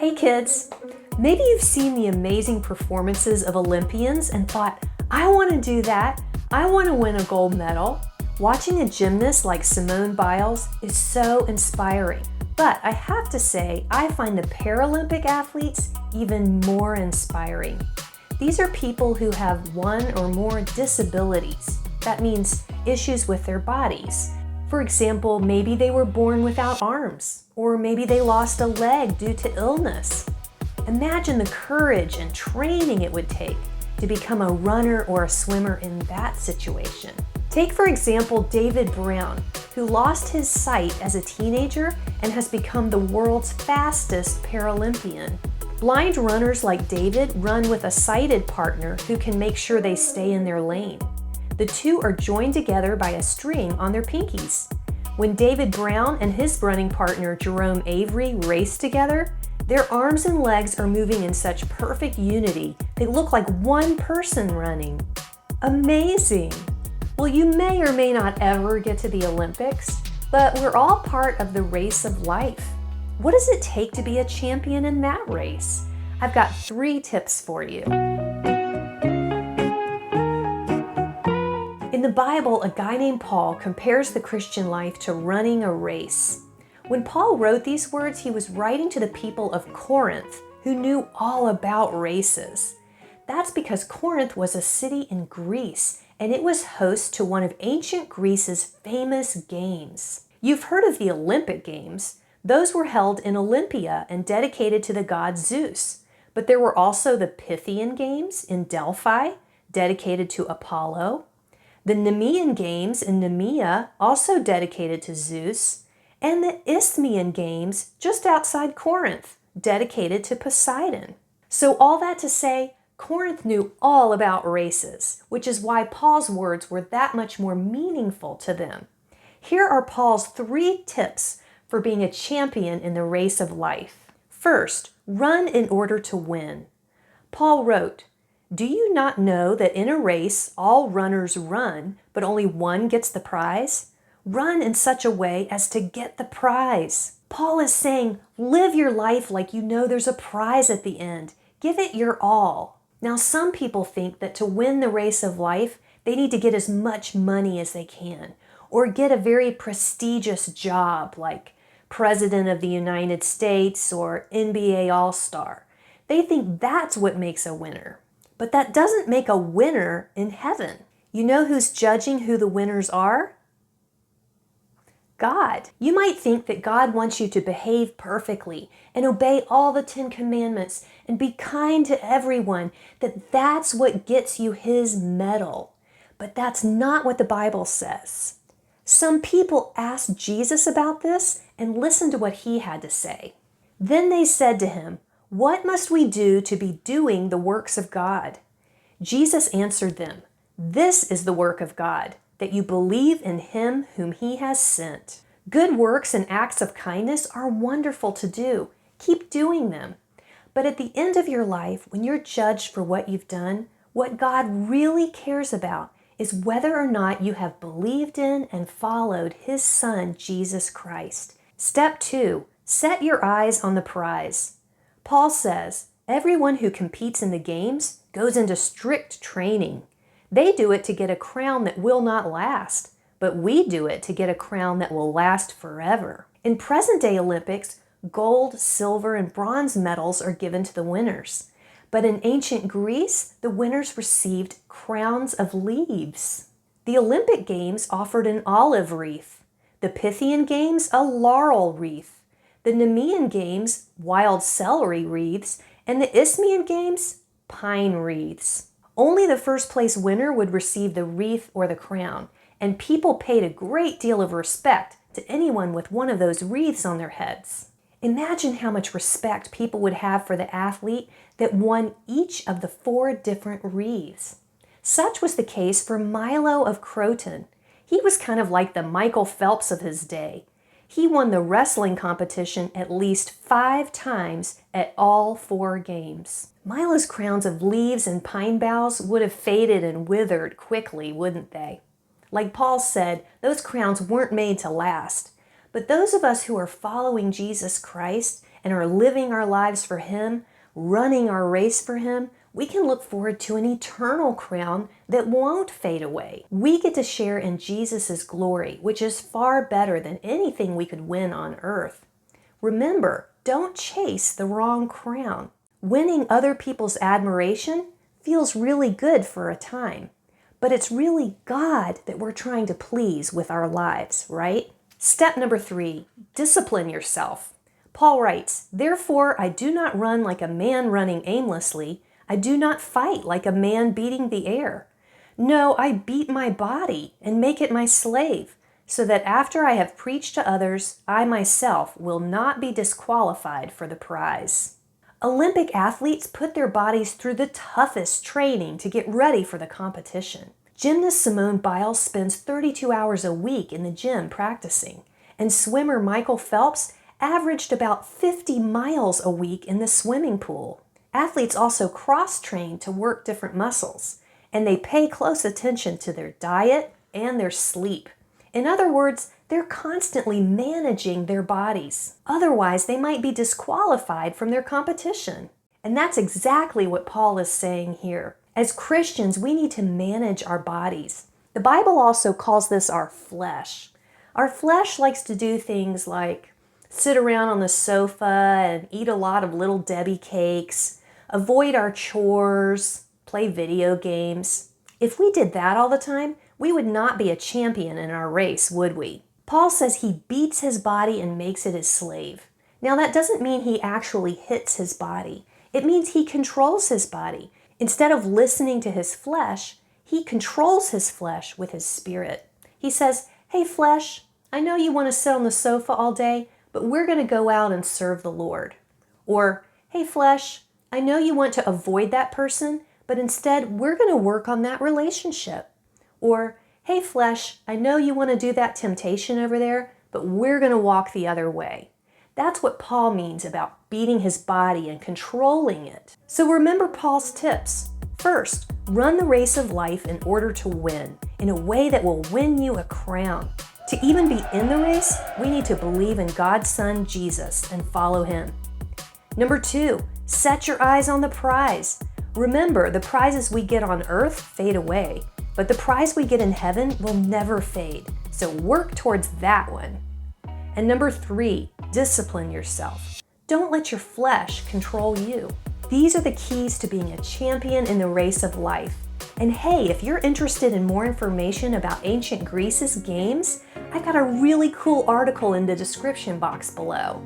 Hey kids, maybe you've seen the amazing performances of Olympians and thought, I want to do that. I want to win a gold medal. Watching a gymnast like Simone Biles is so inspiring. But I have to say, I find the Paralympic athletes even more inspiring. These are people who have one or more disabilities. That means issues with their bodies. For example, maybe they were born without arms, or maybe they lost a leg due to illness. Imagine the courage and training it would take to become a runner or a swimmer in that situation. Take, for example, David Brown, who lost his sight as a teenager and has become the world's fastest Paralympian. Blind runners like David run with a sighted partner who can make sure they stay in their lane. The two are joined together by a string on their pinkies. When David Brown and his running partner Jerome Avery race together, their arms and legs are moving in such perfect unity, they look like one person running. Amazing! Well, you may or may not ever get to the Olympics, but we're all part of the race of life. What does it take to be a champion in that race? I've got 3 tips for you. In the Bible, a guy named Paul compares the Christian life to running a race. When Paul wrote these words, he was writing to the people of Corinth, who knew all about races. That's because Corinth was a city in Greece, and it was host to one of ancient Greece's famous games. You've heard of the Olympic Games. Those were held in Olympia and dedicated to the god Zeus. But there were also the Pythian Games in Delphi, dedicated to Apollo. The Nemean Games in Nemea, also dedicated to Zeus, and the Isthmian Games just outside Corinth, dedicated to Poseidon. So all that to say, Corinth knew all about races, which is why Paul's words were that much more meaningful to them. Here are Paul's 3 tips for being a champion in the race of life. First, run in order to win. Paul wrote, "Do you not know that in a race all runners run, but only one gets the prize? Run in such a way as to get the prize." Paul is saying, live your life like you know there's a prize at the end. Give it your all. Now, some people think that to win the race of life, they need to get as much money as they can, or get a very prestigious job like President of the United States or NBA All-Star. They think that's what makes a winner. But that doesn't make a winner in heaven. You know who's judging who the winners are? God. You might think that God wants you to behave perfectly and obey all the 10 commandments and be kind to everyone, that that's what gets you his medal. But that's not what the Bible says. Some people asked Jesus about this, and listen to what he had to say. Then they said to him, "What must we do to be doing the works of God?" Jesus answered them, "This is the work of God, that you believe in him whom he has sent." Good works and acts of kindness are wonderful to do. Keep doing them. But at the end of your life, when you're judged for what you've done, what God really cares about is whether or not you have believed in and followed his Son, Jesus Christ. Step 2, set your eyes on the prize. Paul says, everyone who competes in the games goes into strict training. They do it to get a crown that will not last, but we do it to get a crown that will last forever. In present-day Olympics, gold, silver, and bronze medals are given to the winners. But in ancient Greece, the winners received crowns of leaves. The Olympic Games offered an olive wreath, the Pythian Games a laurel wreath, the Nemean Games wild celery wreaths, and the Isthmian Games pine wreaths. Only the first place winner would receive the wreath or the crown, and people paid a great deal of respect to anyone with one of those wreaths on their heads. Imagine how much respect people would have for the athlete that won each of the 4 different wreaths. Such was the case for Milo of Croton. He was kind of like the Michael Phelps of his day. He won the wrestling competition at least 5 times at all 4 games. Milo's crowns of leaves and pine boughs would have faded and withered quickly, wouldn't they? Like Paul said, those crowns weren't made to last. But those of us who are following Jesus Christ and are living our lives for Him, running our race for Him, we can look forward to an eternal crown that won't fade away. We get to share in Jesus' glory, which is far better than anything we could win on earth. Remember, don't chase the wrong crown. Winning other people's admiration feels really good for a time, but it's really God that we're trying to please with our lives, right? Step number 3, discipline yourself. Paul writes, "Therefore I do not run like a man running aimlessly. I do not fight like a man beating the air. No, I beat my body and make it my slave, so that after I have preached to others, I myself will not be disqualified for the prize." Olympic athletes put their bodies through the toughest training to get ready for the competition. Gymnast Simone Biles spends 32 hours a week in the gym practicing, and swimmer Michael Phelps averaged about 50 miles a week in the swimming pool. Athletes also cross-train to work different muscles, and they pay close attention to their diet and their sleep. In other words, they're constantly managing their bodies. Otherwise, they might be disqualified from their competition. And that's exactly what Paul is saying here. As Christians, we need to manage our bodies. The Bible also calls this our flesh. Our flesh likes to do things like sit around on the sofa and eat a lot of Little Debbie cakes, avoid our chores, play video games. If we did that all the time, we would not be a champion in our race, would we? Paul says he beats his body and makes it his slave. Now that doesn't mean he actually hits his body. It means he controls his body. Instead of listening to his flesh, he controls his flesh with his spirit. He says, "Hey flesh, I know you want to sit on the sofa all day, but we're going to go out and serve the Lord." Or, "Hey flesh, I know you want to avoid that person, but instead we're going to work on that relationship." Or, "Hey flesh, I know you want to do that temptation over there, but we're going to walk the other way." That's what Paul means about beating his body and controlling it. So remember Paul's tips. First, run the race of life in order to win, in a way that will win you a crown. To even be in the race, we need to believe in God's Son, Jesus, and follow Him. Number 2, set your eyes on the prize. Remember, the prizes we get on earth fade away, but the prize we get in heaven will never fade. So work towards that one. And number 3, discipline yourself. Don't let your flesh control you. These are the keys to being a champion in the race of life. And hey, if you're interested in more information about ancient Greece's games, I got a really cool article in the description box below.